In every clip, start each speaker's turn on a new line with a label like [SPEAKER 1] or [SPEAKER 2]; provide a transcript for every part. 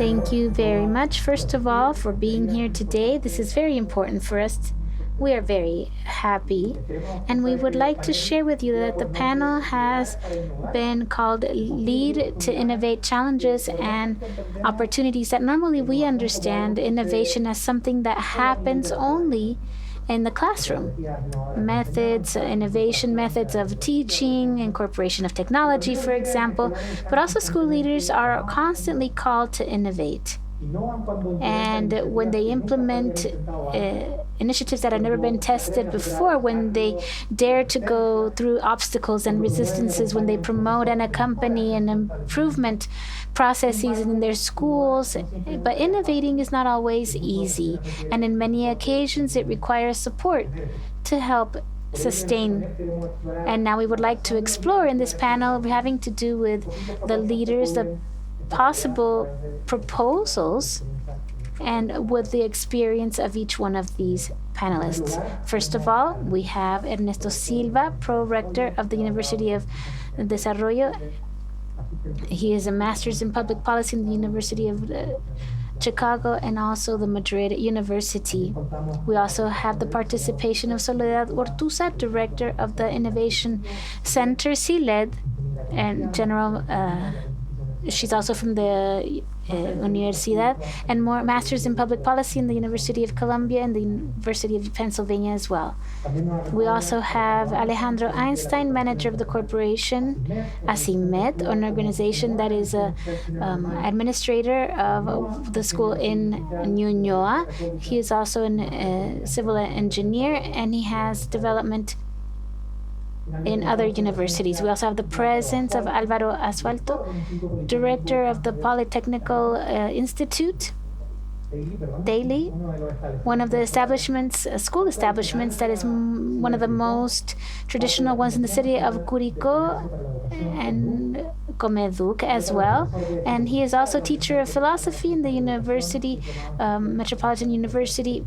[SPEAKER 1] Thank you very much, first of all, for being here today. This is very important for us. We are very happy, and we would like to share with you that the panel has been called Lead to Innovate Challenges and Opportunities, that normally we understand innovation as something that happens only in the classroom. Methods, innovation methods of teaching, incorporation of technology, for example, but also school leaders are constantly called to innovate. And when they implement initiatives that have never been tested before, when they dare to go through obstacles and resistances, when they promote and accompany and improvement processes in their schools. But innovating is not always easy, and in many occasions it requires support to help sustain. And now we would like to explore in this panel having to do with the leaders, the possible proposals, and with the experience of each one of these panelists. First of all, we have Ernesto Silva, Pro-Rector of the University of Desarrollo. He is a master's in public policy in the University of Chicago and also the Madrid University. We also have the participation of Soledad Ortuza, Director of the Innovation Center, CILED, and General she's also from the Universidad, and more masters in public policy in the University of Columbia and the University of Pennsylvania as well. We also have Alejandro Einstein, manager of the corporation ACIMED, an organization that is a administrator of the school in Ñuñoa. He is also a civil engineer, and he has development in other universities. We also have the presence of Álvaro Asfalto, director of the Polytechnical Institute, Daily, one of the establishments, school establishments that is one of the most traditional ones in the city of Curicó, and Comeduc as well. And he is also teacher of philosophy in the University, Metropolitan University.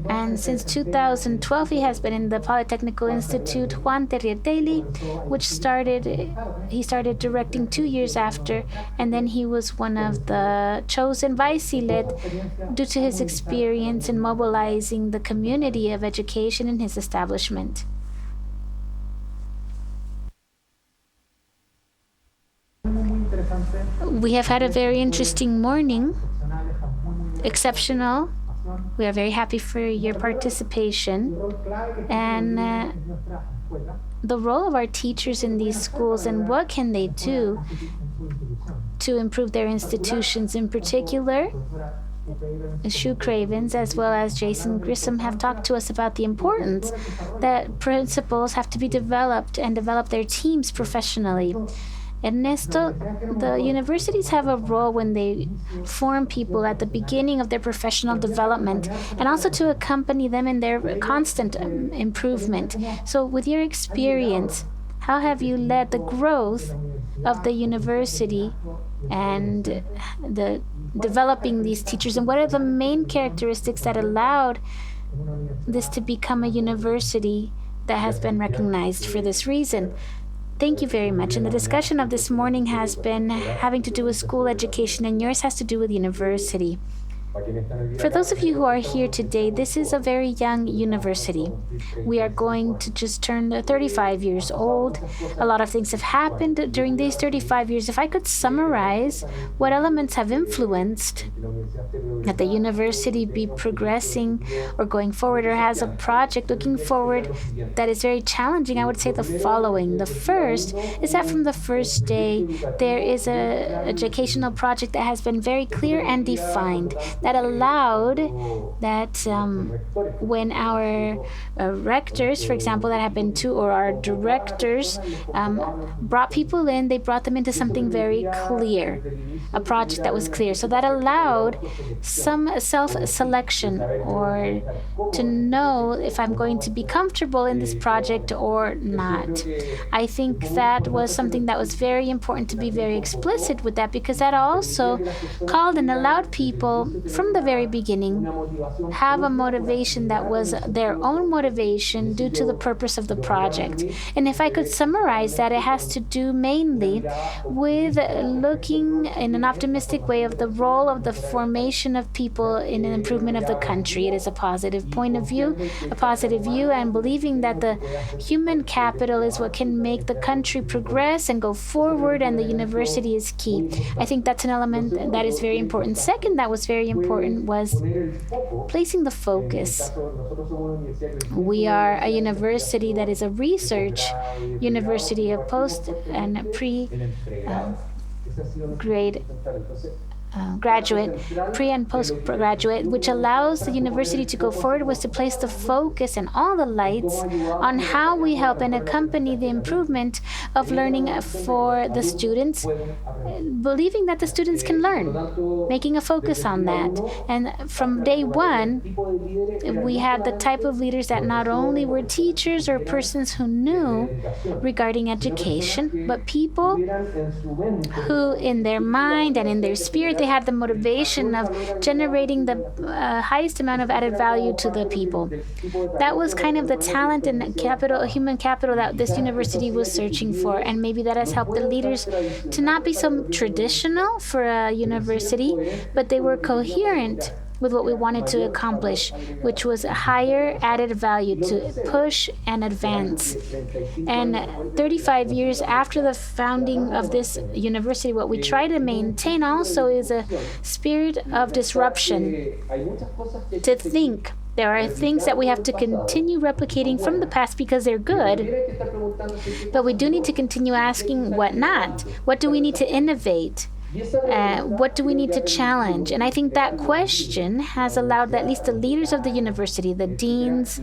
[SPEAKER 1] And since 2012, he has been in the Polytechnical Institute Juan Terrier Daily, which he started directing 2 years after, and then he was one of the chosen by CILED due to his experience in mobilizing the community of education in his establishment. We have had a very interesting morning, exceptional. We are very happy for your participation, and the role of our teachers in these schools and what can they do to improve their institutions. In particular, Shu Cravens as well as Jason Grissom have talked to us about the importance that principals have to be developed and develop their teams professionally. Ernesto, the universities have a role when they form people at the beginning of their professional development, and also to accompany them in their constant improvement. So with your experience, how have you led the growth of the university and the developing these teachers, and what are the main characteristics that allowed this to become a university that has been recognized for this reason? Thank you very much. And the discussion of this morning has been having to do with school education, and yours has to do with university. For those of you who are here today, this is a very young university. We are going to just turn 35 years old. A lot of things have happened during these 35 years. If I could summarize what elements have influenced that the university be progressing or going forward, or has a project looking forward that is very challenging, I would say the following. The first is that from the first day, there is an educational project that has been very clear and defined, that allowed that when our rectors, for example, that have been two, or our directors brought people in, they brought them into something very clear, a project that was clear. So that allowed some self-selection, or to know if I'm going to be comfortable in this project or not. I think that was something that was very important to be very explicit with that, because that also called and allowed people from the very beginning, have a motivation that was their own motivation due to the purpose of the project. And if I could summarize that, it has to do mainly with looking in an optimistic way of the role of the formation of people in an improvement of the country. It is a positive point of view, a positive view, and believing that the human capital is what can make the country progress and go forward, and the university is key. I think that's an element that is very important. Second, that was very important was placing the focus. We are a university that is a research university of post and pre-grade graduate, pre and postgraduate, which allows the university to go forward, was to place the focus and all the lights on how we help and accompany the improvement of learning for the students, believing that the students can learn, making a focus on that. And from day one, we had the type of leaders that not only were teachers or persons who knew regarding education, but people who in their mind and in their spirit, they had the motivation of generating the highest amount of added value to the people. That was kind of the talent and capital, human capital that this university was searching for, and maybe that has helped the leaders to not be so traditional for a university, but they were coherent with what we wanted to accomplish, which was a higher added value to push and advance. And 35 years after the founding of this university, what we try to maintain also is a spirit of disruption, to think. There are things that we have to continue replicating from the past because they're good, but we do need to continue asking what not. What do we need to innovate? What do we need to challenge? And I think that question has allowed at least the leaders of the university, the deans,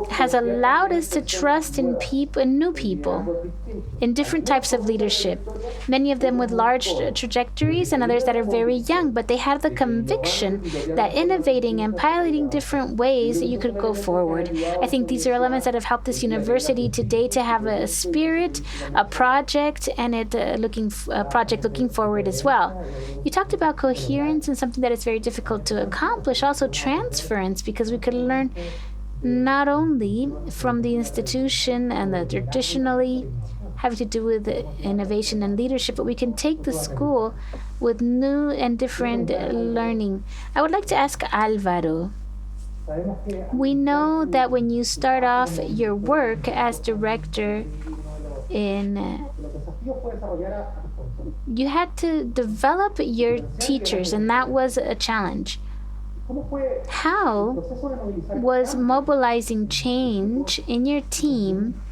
[SPEAKER 1] has allowed us to trust in people, in new people, in different types of leadership, many of them with large trajectories and others that are very young, but they have the conviction that innovating and piloting different ways that you could go forward. I think these are elements that have helped this university today to have a spirit, a project, and a project looking forward as well. You talked about coherence and something that is very difficult to accomplish, also transference, because we could learn not only from the institution and the traditionally having to do with innovation and leadership, but we can take the school with new and different learning. I would like to ask Álvaro. We know that when you start off your work as director you had to develop your teachers, and that was a challenge. How was mobilizing change in your team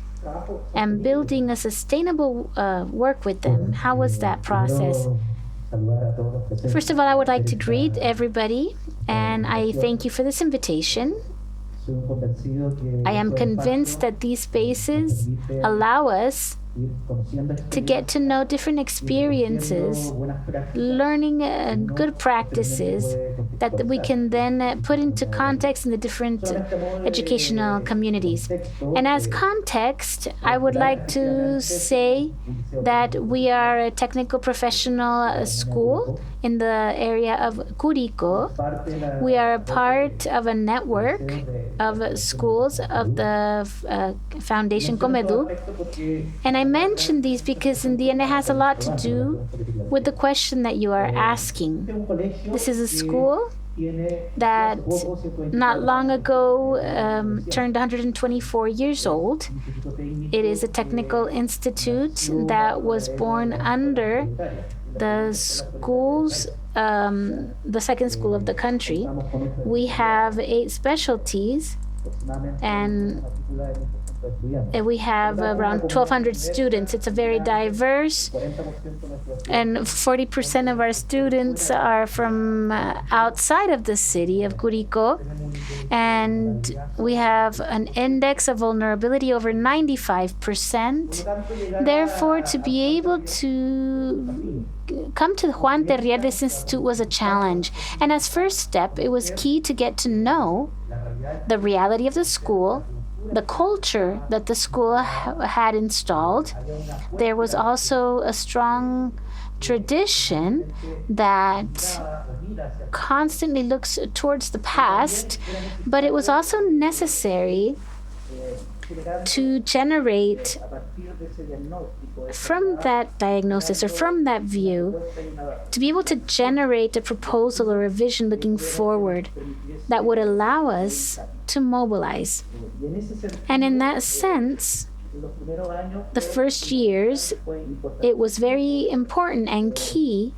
[SPEAKER 1] and building a sustainable work with them? How was that process? First of all, I would like to greet everybody, and I thank you for this invitation. I am convinced that these spaces allow us to get to know different experiences, learning good practices that we can then put into context in the different educational communities. And as context, I would like to say that we are a technical professional school in the area of Curicó. We are a part of a network of schools of the Foundation Comedu. And I mention these because in the end it has a lot to do with the question that you are asking. This is a school that not long ago turned 124 years old. It is a technical institute that was born under the schools, the second school of the country. We have 8 specialties, and we have around 1,200 students. It's a very diverse, and 40% of our students are from outside of the city of Curicó, and we have an index of vulnerability over 95%. Therefore, to be able to come to Juan Terrier, this institute was a challenge. And as first step, it was key to get to know the reality of the school the culture that the school had installed. There was also a strong tradition that constantly looks towards the past, but it was also necessary to generate from that diagnosis or from that view, to be able to generate a proposal or a vision looking forward that would allow us to mobilize. And in that sense, the first years, it was very important and key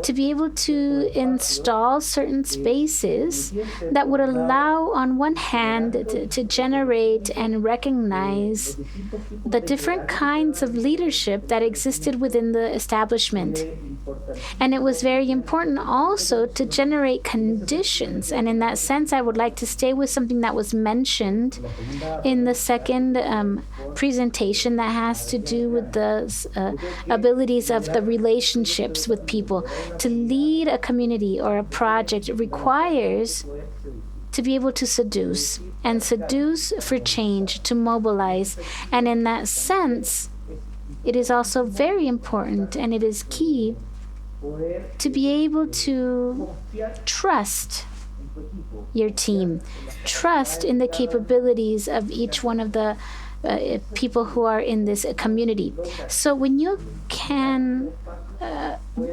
[SPEAKER 1] to be able to install certain spaces that would allow, on one hand, to generate and recognize the different kinds of leadership that existed within the establishment. And it was very important also to generate conditions. And in that sense, I would like to stay with something that was mentioned in the second presentation that has to do with the abilities of the relationship with people. To lead a community or a project requires to be able to seduce for change, to mobilize. And in that sense, it is also very important and it is key to be able to trust your team, trust in the capabilities of each one of the people who are in this community. So when you can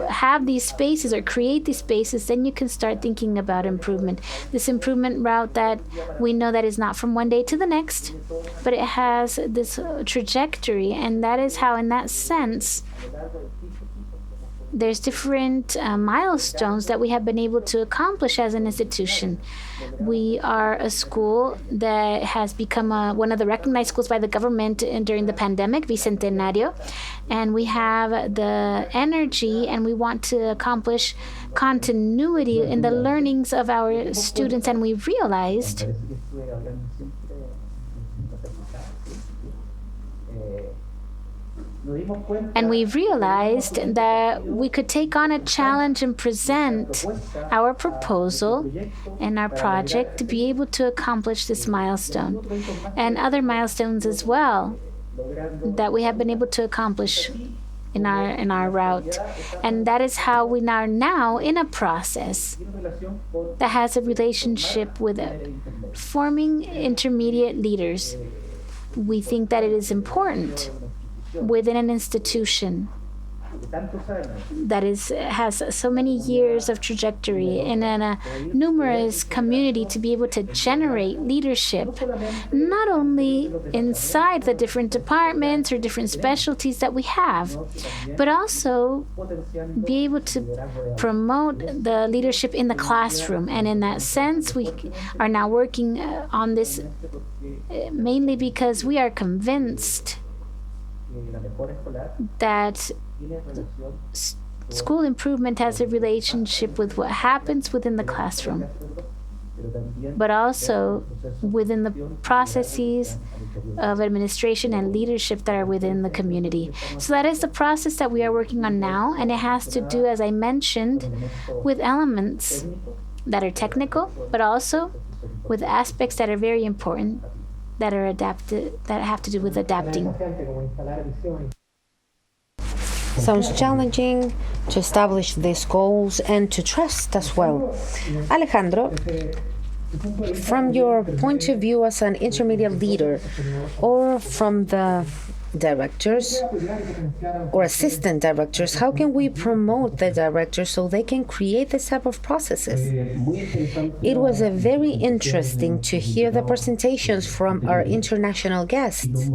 [SPEAKER 1] have these spaces or create these spaces, then you can start thinking about improvement. This improvement route that we know that is not from one day to the next, but it has this trajectory, and that is how, in that sense, there's different milestones that we have been able to accomplish as an institution. We are a school that has become one of the recognized schools by the government during the pandemic, Bicentenario, and we have the energy and we want to accomplish continuity in the learnings of our students, and we realized that we could take on a challenge and present our proposal and our project to be able to accomplish this milestone and other milestones as well that we have been able to accomplish in our route. And that is how we are now in a process that has a relationship with forming intermediate leaders. We think that it is important within an institution that has so many years of trajectory and in a numerous community to be able to generate leadership, not only inside the different departments or different specialties that we have, but also be able to promote the leadership in the classroom. And in that sense, we are now working on this mainly because we are convinced that school improvement has a relationship with what happens within the classroom, but also within the processes of administration and leadership that are within the community. So that is the process that we are working on now, and it has to do, as I mentioned, with elements that are technical, but also with aspects that are very important, that are adapted, that have to do with adapting.
[SPEAKER 2] Sounds challenging to establish these goals and to trust as well. Alejandro, from your point of view as an intermediate leader, or from the directors or assistant directors, how can we promote the directors so they can create this type of processes? It was very interesting to hear the presentations from our international guests,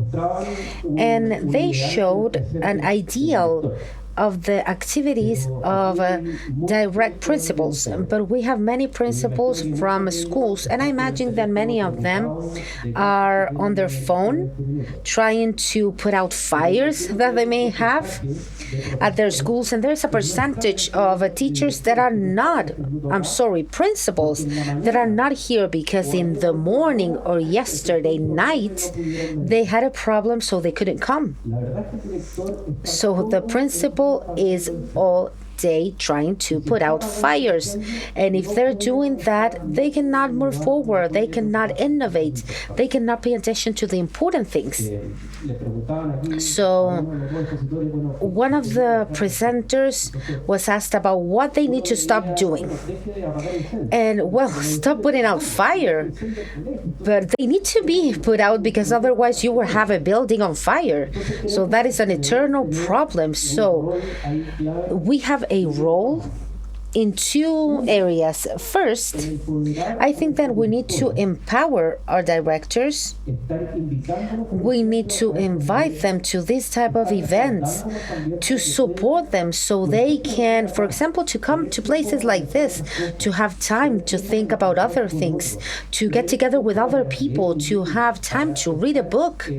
[SPEAKER 2] and they showed an ideal of the activities of direct principals, but we have many principals from schools, and I imagine that many of them are on their phone trying to put out fires that they may have at their schools, and there's a percentage of teachers that are not, principals that are not here because in the morning or yesterday night they had a problem, so they couldn't come. So the principal is all day trying to put out fires. And if they're doing that, they cannot move forward, they cannot innovate, they cannot pay attention to the important things. So one of the presenters was asked about what they need to stop doing. And well, stop putting out fire. But they need to be put out because otherwise you will have a building on fire. So that is an eternal problem. So we have a role in two areas. First, I think that we need to empower our directors. We need to invite them to this type of events, to support them so they can, for example, to come to places like this, to have time to think about other things, to get together with other people, to have time to read a book,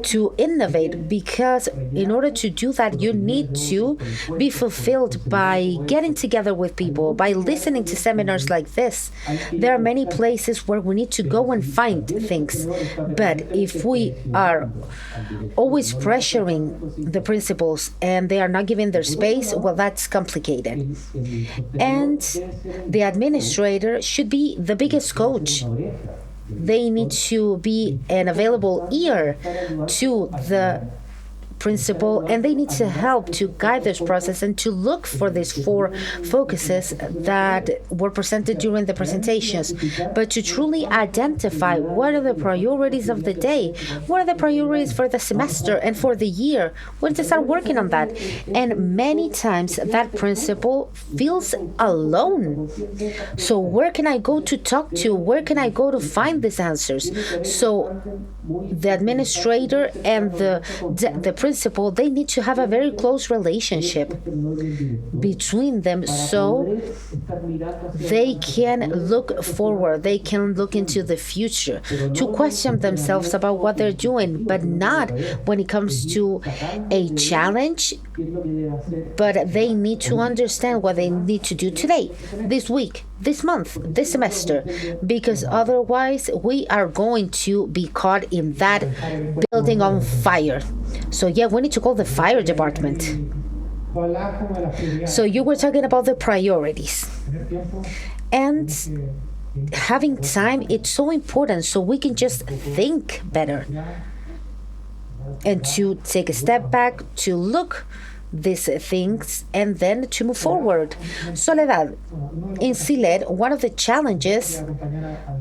[SPEAKER 2] to innovate, because in order to do that you need to be fulfilled by getting together with people, by listening to seminars like this. There are many places where we need to go and find things, but if we are always pressuring the principals and they are not giving their space, well, that's complicated. And the administrator should be the biggest coach. They need to be an available ear to the principal, and they need to help to guide this process and to look for these four focuses that were presented during the presentations, but to truly identify what are the priorities of the day, what are the priorities for the semester and for the year. We need to start working on that. And many times that principal feels alone. So where can I go to talk to? Where can I go to find these answers? So the administrator and the principal, they need to have a very close relationship between them so they can look forward, they can look into the future, to question themselves about what they're doing, but not when it comes to a challenge, but they need to understand what they need to do today, this week, this month, this semester, because otherwise we are going to be caught in that building on fire. So yeah, we need to call the fire department. So you were talking about the priorities. And having time, it's so important so we can just think better and to take a step back, to look these things, and then to move forward. Soledad, in CILED, one of the challenges,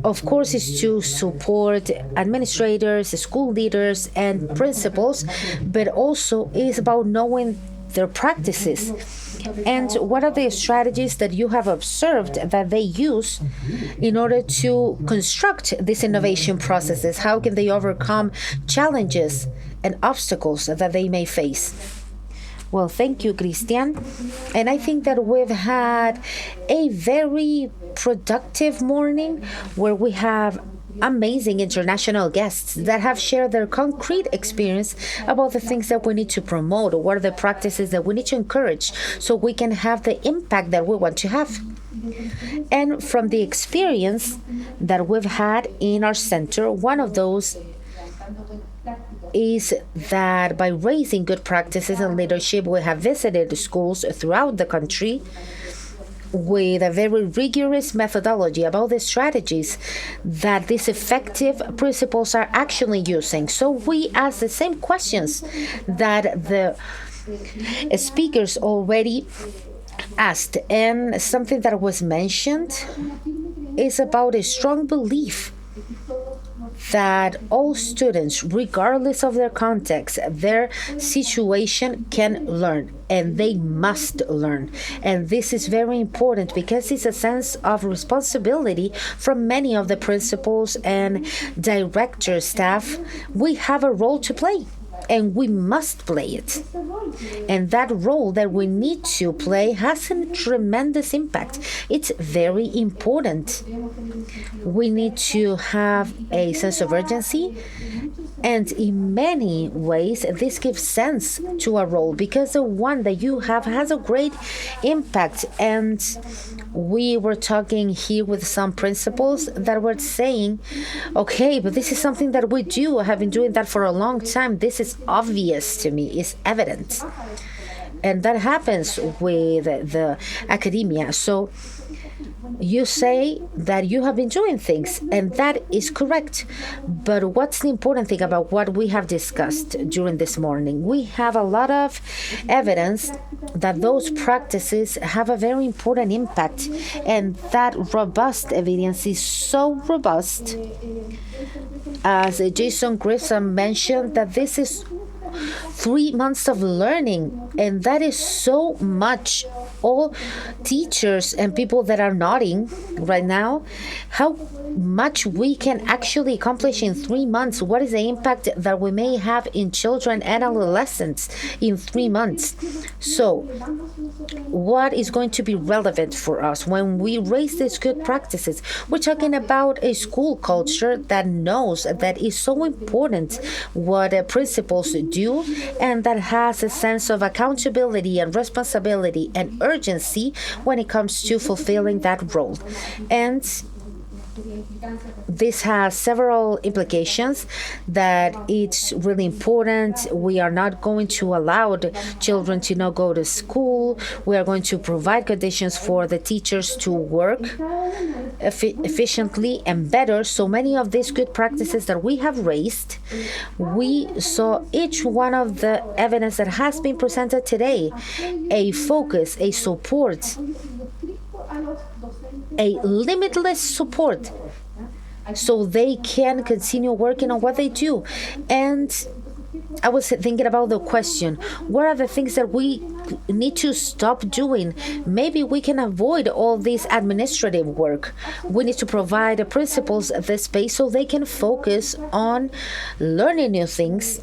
[SPEAKER 2] of course, is to support administrators, school leaders, and principals, but also is about knowing their practices. And what are the strategies that you have observed that they use in order to construct these innovation processes? How can they overcome challenges and obstacles that they may face? Well, thank you, Christian. And I think that we've had a very productive morning where we have amazing international guests that have shared their concrete experience about the things that we need to promote, or what are the practices that we need to encourage so we can have the impact that we want to have. And from the experience that we've had in our center, one of those is that by raising good practices and leadership, we have visited schools throughout the country with a very rigorous methodology about the strategies that these effective principals are actually using. So we ask the same questions that the speakers already asked, and something that was mentioned is about a strong belief that all students, regardless of their context, their situation, can learn, and they must learn. And this is very important because it's a sense of responsibility from many of the principals and director staff. We have a role to play, and we must play it. And that role that we need to play has a tremendous impact. It's very important. We need to have a sense of urgency, and in many ways this gives sense to a role because the one that you have has a great impact. And we were talking here with some principals that were saying, okay, but this is something that we do. I have been doing that for a long time. This is obvious to me, it's evident. And that happens with the academia. So you say that you have been doing things, and that is correct. But what's the important thing about what we have discussed during this morning? We have a lot of evidence that those practices have a very important impact, and that robust evidence is so robust, as Jason Grissom mentioned, that this is 3 months of learning, and that is so much. All teachers and people that are nodding right now, how much we can actually accomplish in 3 months. What is the impact that we may have in children and adolescents in 3 months? So what is going to be relevant for us when we raise these good practices? We're talking about a school culture that knows that it's so important what principals do, and that has a sense of accountability and responsibility and urgency when it comes to fulfilling that role. And this has several implications, that it's really important. We are not going to allow the children to not go to school. We are going to provide conditions for the teachers to work efficiently and better. So many of these good practices that we have raised, we saw each one of the evidence that has been presented today, a focus, a support, a limitless support, so they can continue working on what they do. And I was thinking about the question, what are the things that we need to stop doing? Maybe we can avoid all this administrative work. We need to provide the principals the space so they can focus on learning new things,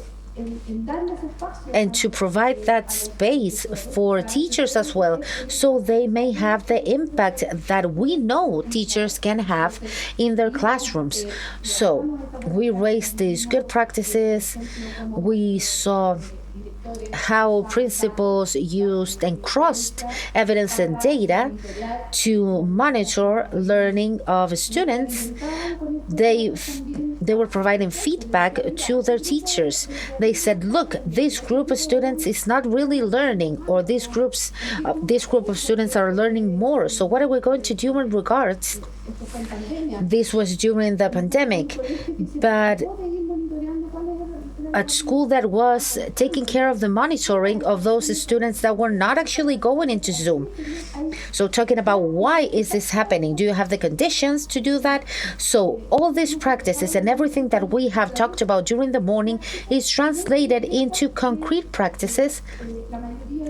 [SPEAKER 2] and to provide that space for teachers as well, so they may have the impact that we know teachers can have in their classrooms. So we raised these good practices. We saw how principals used and crossed evidence and data to monitor learning of students. They were providing feedback to their teachers. They said, look, this group of students is not really learning, or this group of students are learning more. So what are we going to do in regards? This was during the pandemic, but a school that was taking care of the monitoring of those students that were not actually going into Zoom. So talking about why is this happening? Do you have the conditions to do that? So all these practices and everything that we have talked about during the morning is translated into concrete practices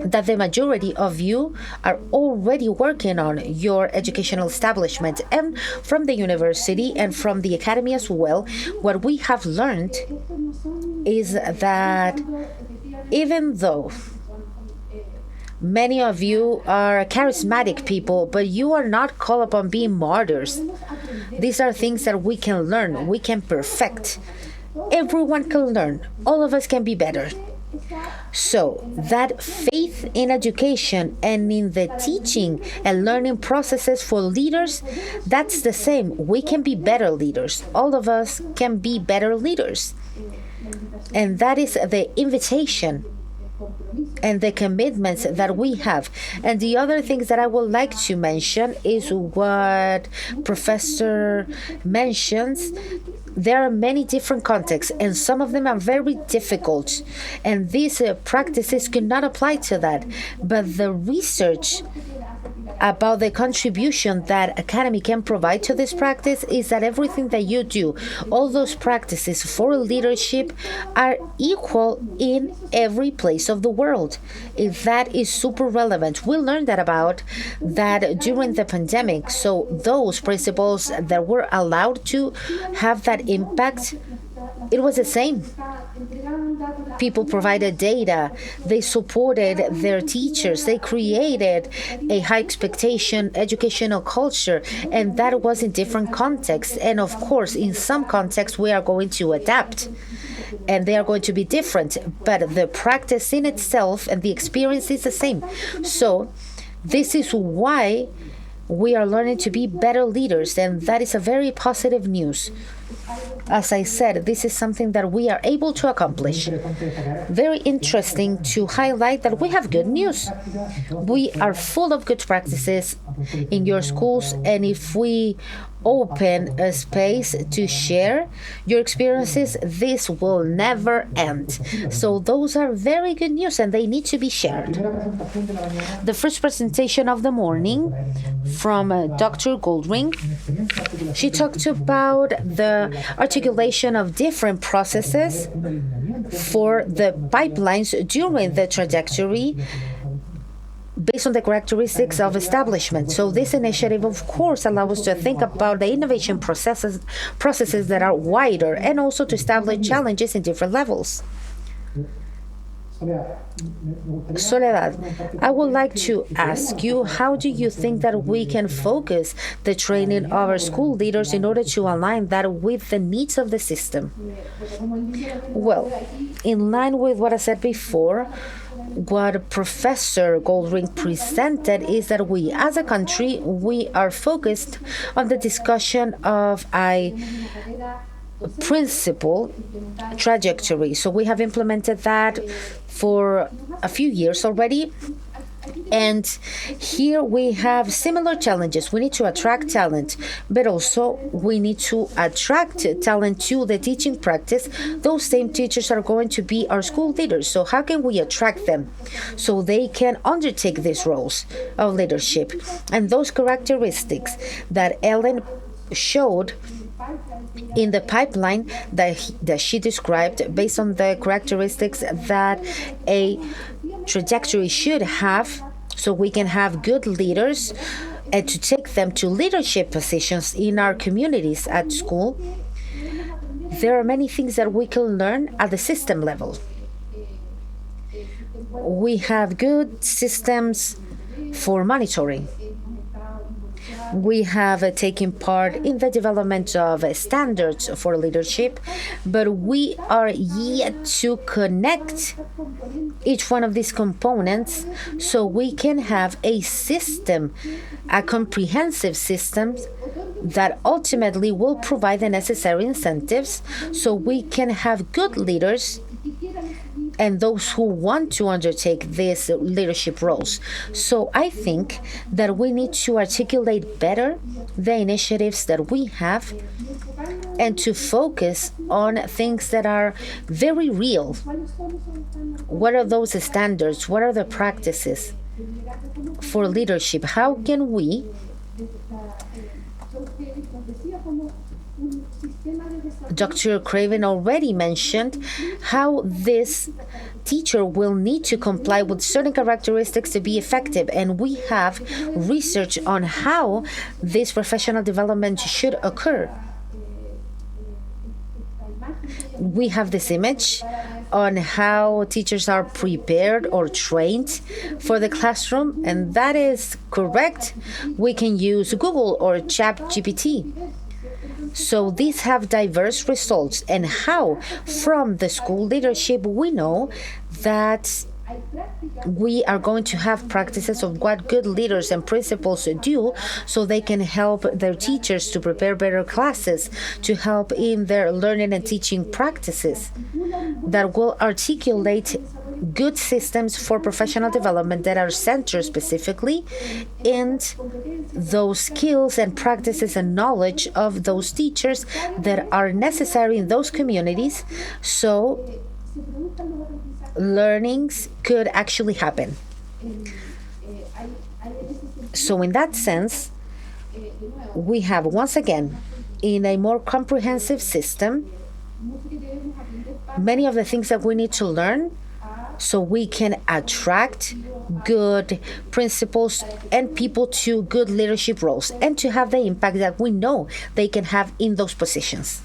[SPEAKER 2] that the majority of you are already working on your educational establishment and from the university and from the academy as well. What we have learned is that even though many of you are charismatic people, but you are not called upon being martyrs. These are things that we can learn, we can perfect. Everyone can learn. All of us can be better. So that faith in education and in the teaching and learning processes for leaders, that's the same. We can be better leaders. All of us can be better leaders. And that is the invitation and the commitments that we have. And the other things that I would like to mention is what Professor mentions. There are many different contexts, and some of them are very difficult, and these practices could not apply to that. But the research about the contribution that academy can provide to this practice is that everything that you do, all those practices for leadership, are equal in every place of the world. If that is super relevant. We learned that during the pandemic. So those principles that were allowed to have that impact, it was the same. People provided data, they supported their teachers, they created a high expectation educational culture, and that was in different contexts. And of course, in some contexts, we are going to adapt, and they are going to be different, but the practice in itself and the experience is the same. So this is why we are learning to be better leaders, and that is a very positive news. As I said, this is something that we are able to accomplish. Very interesting to highlight that we have good news. We are full of good practices in your schools, and if we open a space to share your experiences, this will never end. So those are very good news and they need to be shared. The first presentation of the morning from Dr. Goldring, she talked about the articulation of different processes for the pipelines during the trajectory based on the characteristics of establishment. So this initiative, of course, allows us to think about the innovation processes that are wider and also to establish challenges in different levels. Soledad, I would like to ask you, how do you think that we can focus the training of our school leaders in order to align that with the needs of the system? Well, in line with what I said before, what Professor Goldring presented is that we, as a country, we are focused on the discussion of a principal trajectory. So we have implemented that for a few years already. And here we have similar challenges. We need to attract talent, but also we need to attract talent to the teaching practice. Those same teachers are going to be our school leaders. So how can we attract them so they can undertake these roles of leadership? And those characteristics that Ellen showed in the pipeline that she described, based on the characteristics that a trajectory should have, so we can have good leaders and to take them to leadership positions in our communities at school. There are many things that we can learn at the system level. We have good systems for monitoring. We have taken part in the development of standards for leadership, but we are yet to connect each one of these components so we can have a system, a comprehensive system that ultimately will provide the necessary incentives so we can have good leaders and those who want to undertake these leadership roles. So I think that we need to articulate better the initiatives that we have and to focus on things that are very real. What are those standards? What are the practices for leadership? How can we Dr. Craven already mentioned how this teacher will need to comply with certain characteristics to be effective, and we have research on how this professional development should occur. We have this image on how teachers are prepared or trained for the classroom, and that is correct. We can use Google or ChatGPT. So these have diverse results, and how from the school leadership we know that we are going to have practices of what good leaders and principals do so they can help their teachers to prepare better classes, to help in their learning and teaching practices that will articulate good systems for professional development that are centered specifically in those skills and practices and knowledge of those teachers that are necessary in those communities so learnings could actually happen. So in that sense, we have once again, in a more comprehensive system, many of the things that we need to learn so we can attract good principals and people to good leadership roles and to have the impact that we know they can have in those positions.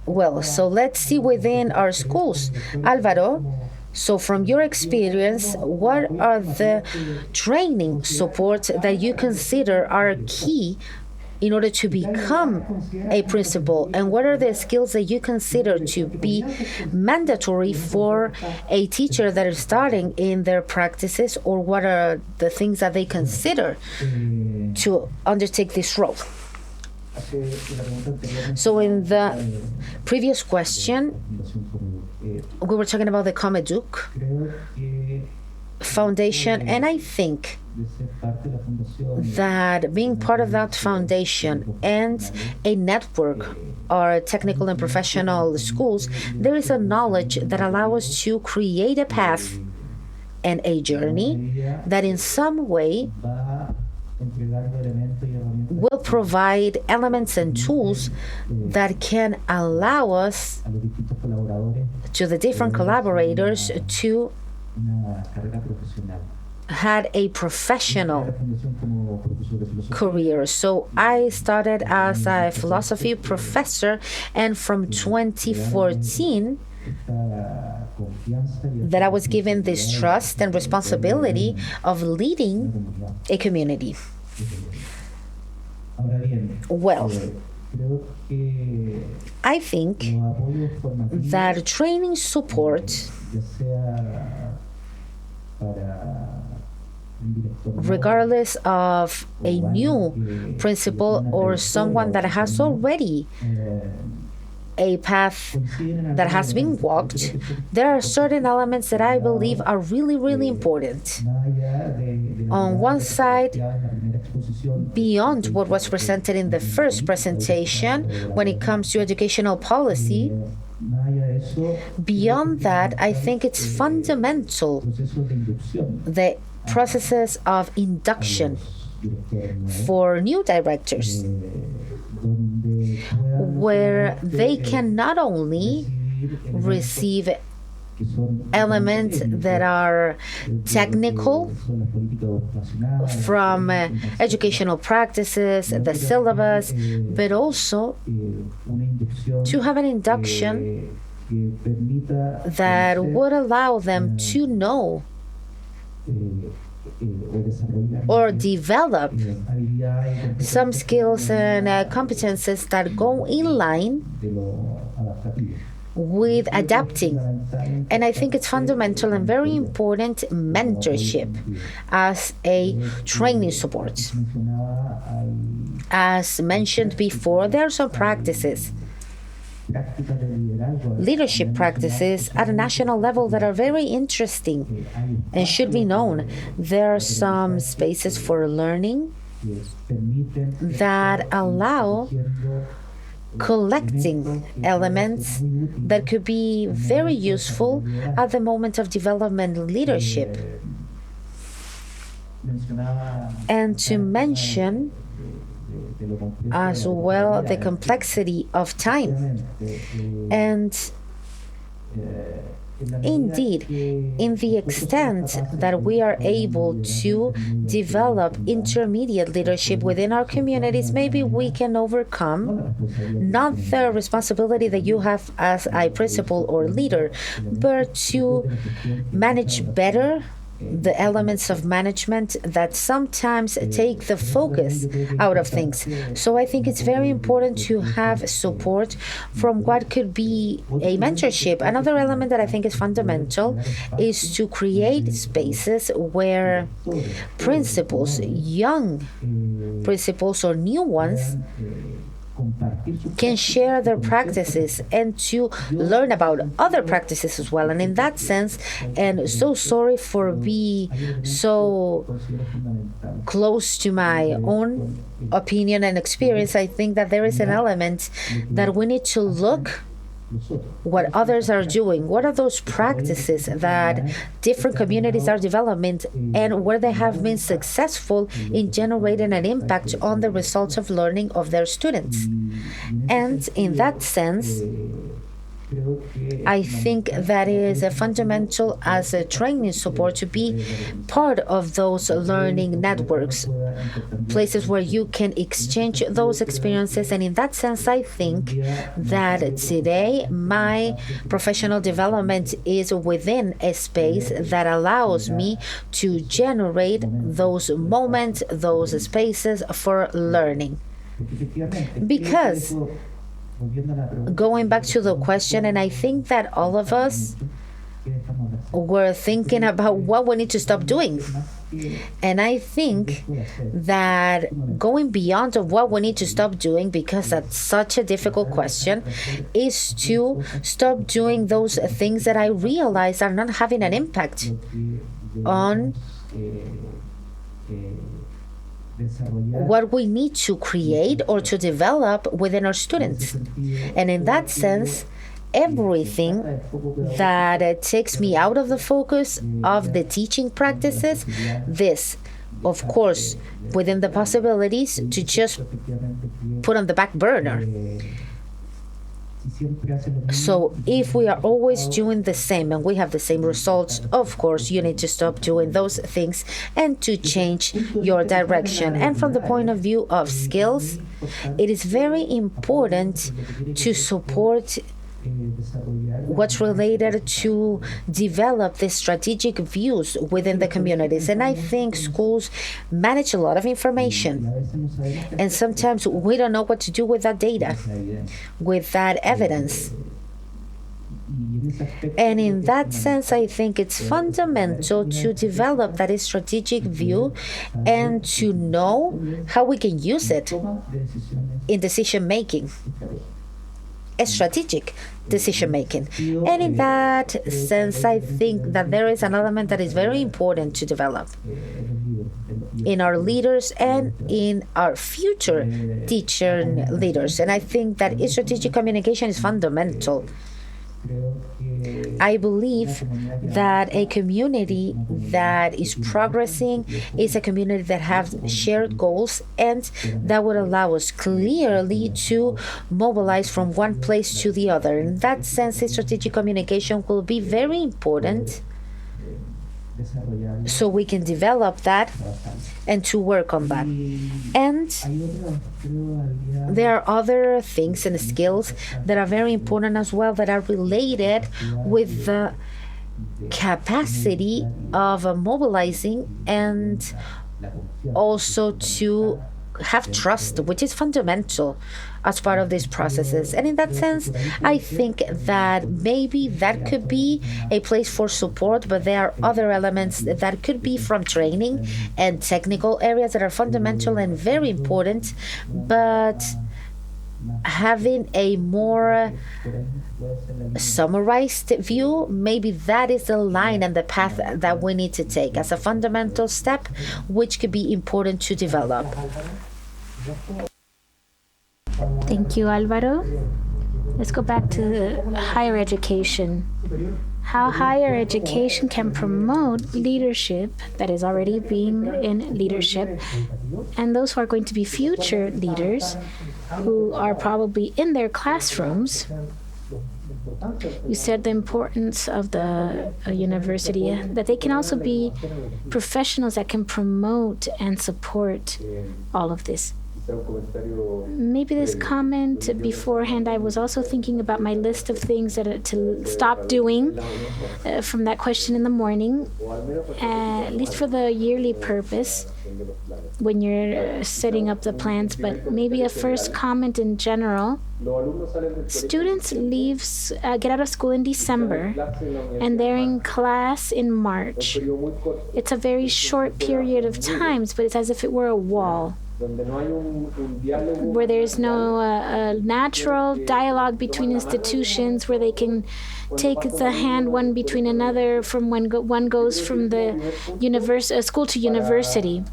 [SPEAKER 2] Well, so let's see within our schools. Alvaro, so from your experience, what are the training supports that you consider are key in order to become a principal, and what are the skills that you consider to be mandatory for a teacher that is starting in their practices, or what are the things that they consider to undertake this role? So in the previous question, we were talking about the Comeduc Foundation, and I think that being part of that foundation and a network or technical and professional schools, there is a knowledge that allows us to create a path and a journey that in some way will provide elements and tools that can allow us to the different collaborators to had a professional career. So I started as a philosophy professor, and from 2014 that I was given this trust and responsibility of leading a community. Well, I think that training support, regardless of a new principal or someone that has already a path that has been walked, there are certain elements that I believe are really, really important. On one side, beyond what was presented in the first presentation when it comes to educational policy, beyond that, I think it's fundamental the processes of induction for new directors, where they can not only receive elements that are technical from educational practices, the syllabus, but also to have an induction that would allow them to know or develop some skills and competences that go in line with adapting. And I think it's fundamental and very important mentorship as a training support. As mentioned before, there are some practices, leadership practices at a national level that are very interesting and should be known. There are some spaces for learning that allow collecting elements that could be very useful at the moment of development leadership. And to mention as well the complexity of time. And indeed, in the extent that we are able to develop intermediate leadership within our communities, maybe we can overcome not the responsibility that you have as a principal or leader, but to manage better the elements of management that sometimes take the focus out of things. So I think it's very important to have support from what could be a mentorship. Another element that I think is fundamental is to create spaces where principals, young principals or new ones, can share their practices and to learn about other practices as well. And in that sense, and so sorry for being so close to my own opinion and experience, I think that there is an element that we need to look what others are doing. What are those practices that different communities are developing and where they have been successful in generating an impact on the results of learning of their students? And in that sense, I think that is a fundamental as a training support to be part of those learning networks, places where you can exchange those experiences. And in that sense, I think that today my professional development is within a space that allows me to generate those moments, those spaces for learning. Because going back to the question, and I think that all of us were thinking about what we need to stop doing. And I think that going beyond of what we need to stop doing, because that's such a difficult question, is to stop doing those things that I realize are not having an impact on what we need to create or to develop within our students. And in that sense, everything that takes me out of the focus of the teaching practices, this, of course, within the possibilities to just put on the back burner. So if we are always doing the same and we have the same results, of course, you need to stop doing those things and to change your direction. And from the point of view of skills, it is very important to support what's related to develop the strategic views within the communities. And I think schools manage a lot of information, and sometimes we don't know what to do with that data, with that evidence. And in that sense, I think it's fundamental to develop that strategic view and to know how we can use it in decision making. A strategic decision making. And in that sense, I think that there is an element that is very important to develop in our leaders and in our future teacher leaders. And I think that strategic communication is fundamental. I believe that a community that is progressing is a community that has shared goals and that would allow us clearly to mobilize from one place to the other. In that sense, strategic communication will be very important so we can develop that and to work on that. And there are other things and skills that are very important as well that are related with the capacity of mobilizing and also to have trust, which is fundamental as part of these processes. And in that sense, I think that maybe that could be a place for support, but there are other elements that could be from training and technical areas that are fundamental and very important, but having a more summarized view, maybe that is the line and the path that we need to take as a fundamental step, which could be important to develop.
[SPEAKER 1] Thank you, Álvaro. Let's go back to higher education. How higher education can promote leadership that is already being in leadership, and those who are going to be future leaders who are probably in their classrooms. You said the importance of the university, that they can also be professionals that can promote and support all of this. Maybe this comment beforehand, I was also thinking about my list of things that to stop doing from that question in the morning, at least for the yearly purpose when you're setting up the plans. But maybe a first comment in general. Students get out of school in December and they're in class in March. It's a very short period of times, but it's as if it were a wall, where there's no natural dialogue between institutions, where they can take the hand one between another from when one goes from the school to university.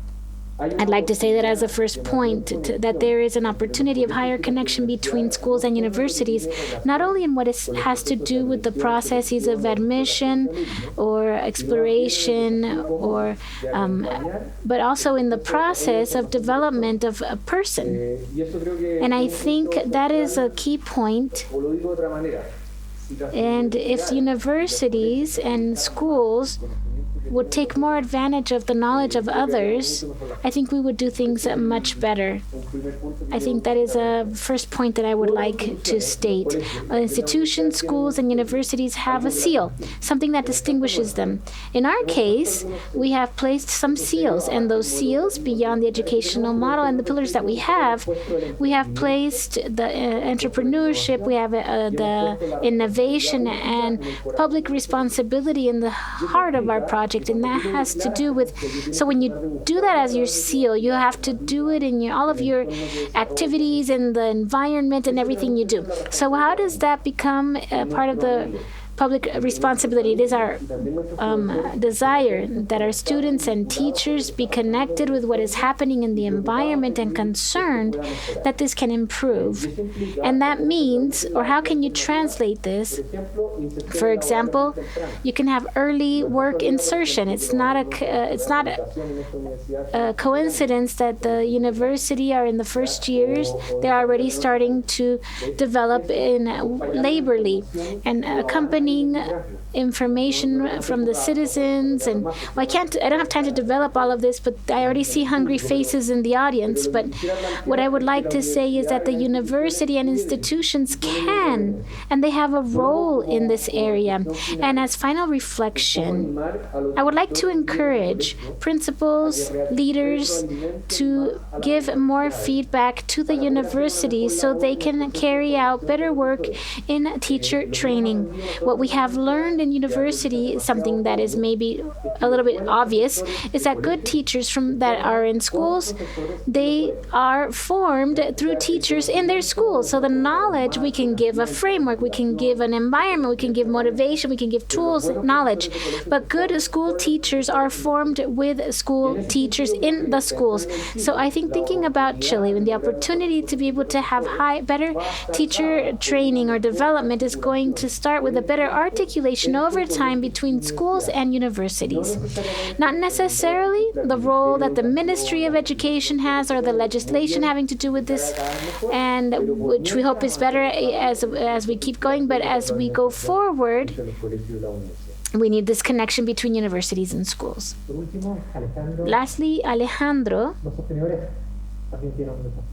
[SPEAKER 1] I'd like to say that as a first point, that there is an opportunity of higher connection between schools and universities, not only in what has to do with the processes of admission or exploration, or but also in the process of development of a person. And I think that is a key point. And if universities and schools would take more advantage of the knowledge of others, I think we would do things much better. I think that is a first point that I would like to state. Institutions, schools, and universities have a seal, something that distinguishes them. In our case, we have placed some seals, and those seals, beyond the educational model and the pillars that we have placed the entrepreneurship, we have the innovation and public responsibility in the heart of our project. project, and that has to do with, so when you do that as your seal, you have to do it in all of your activities and the environment and everything you do. So how does that become part of the public responsibility? It is our desire that our students and teachers be connected with what is happening in the environment and concerned that this can improve. And that means, or how can you translate this? For example, you can have early work insertion. It's not a coincidence that the university are in the first years. They're already starting to develop in labor leave and accompanying information from the citizens. And I don't have time to develop all of this, but I already see hungry faces in the audience. But what I would like to say is that the university and institutions can, and they have a role in this area. And as final reflection, I would like to encourage principals, leaders to give more feedback to the university so they can carry out better work in teacher training. What we have learned in university, something that is maybe a little bit obvious, is that good teachers that are in schools, they are formed through teachers in their schools. So the knowledge, we can give a framework, we can give an environment, we can give motivation, we can give tools, knowledge. But good school teachers are formed with school teachers in the schools. So I think thinking about Chile and the opportunity to be able to have better teacher training or development is going to start with a better articulation over time between schools and universities. Not necessarily the role that the Ministry of Education has or the legislation having to do with this, and which we hope is better as we keep going, but as we go forward, we need this connection between universities and schools. Lastly, Alejandro,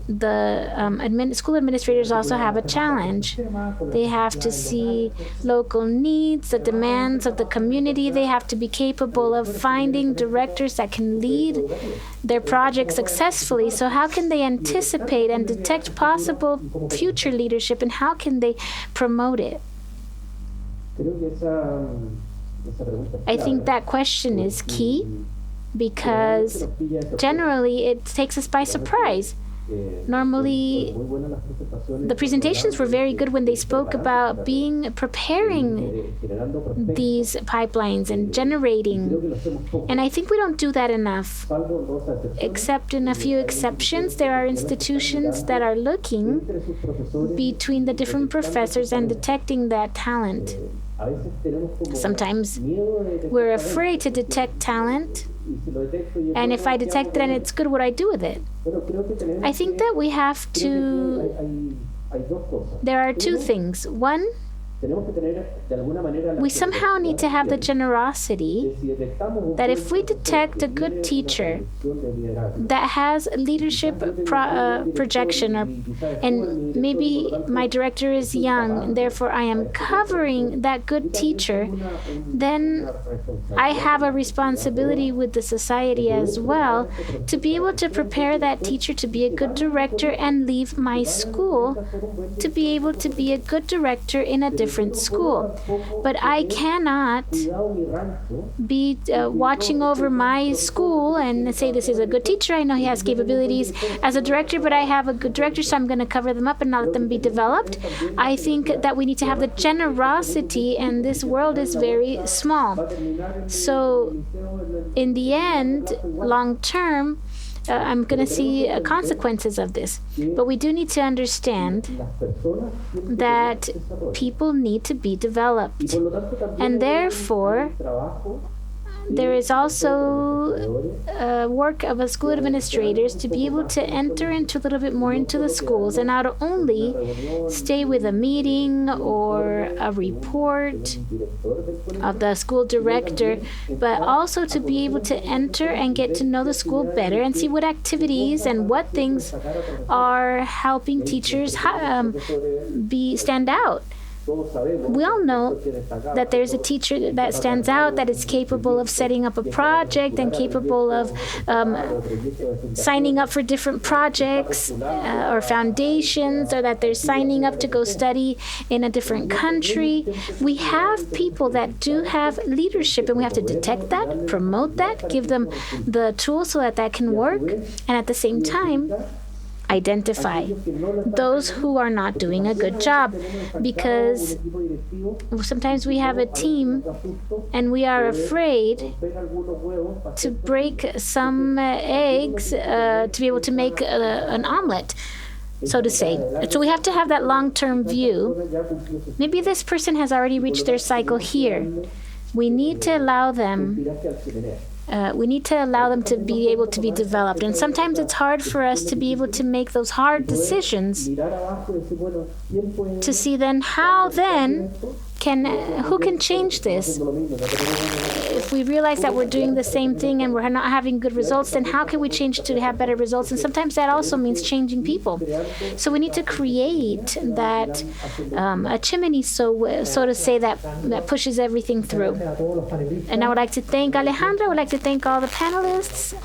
[SPEAKER 1] the school administrators also have a challenge. They have to see local needs, the demands of the community. They have to be capable of finding directors that can lead their project successfully. So how can they anticipate and detect possible future leadership, and how can they promote it? I think that question is key, because generally it takes us by surprise. Normally, the presentations were very good when they spoke about preparing these pipelines and generating. And I think we don't do that enough. Except in a few exceptions, there are institutions that are looking between the different professors and detecting that talent. Sometimes we're afraid to detect talent, and if I detect it and it's good, what do I do with it? I think that we have to. There are two things. One, we somehow need to have the generosity that if we detect a good teacher that has leadership projection, and maybe my director is young, and therefore I am covering that good teacher, then I have a responsibility with the society as well to be able to prepare that teacher to be a good director and leave my school to be able to be a good director in a different school. But I cannot be watching over my school and say this is a good teacher, I know he has capabilities as a director, but I have a good director, so I'm going to cover them up and not let them be developed. I think that we need to have the generosity, and this world is very small. So in the end, long term, I'm going to see consequences of this. But we do need to understand that people need to be developed. And therefore, there is also work of a school administrators to be able to enter into a little bit more into the schools and not only stay with a meeting or a report of the school director, but also to be able to enter and get to know the school better and see what activities and what things are helping teachers stand out. We all know that there's a teacher that stands out, that is capable of setting up a project and capable of signing up for different projects or foundations, or that they're signing up to go study in a different country. We have people that do have leadership, and we have to detect that, promote that, give them the tools so that that can work, and at the same time, identify those who are not doing a good job, because sometimes we have a team and we are afraid to break some eggs to be able to make an omelet, so to say. So we have to have that long-term view. Maybe this person has already reached their cycle here. We need to allow them to be able to be developed. And sometimes it's hard for us to be able to make those hard decisions, to see then how then who can change this? If we realize that we're doing the same thing and we're not having good results, then how can we change to have better results? And sometimes that also means changing people. So we need to create that a chimney, so to say, that pushes everything through. And I would like to thank Alejandra. I would like to thank all the panelists.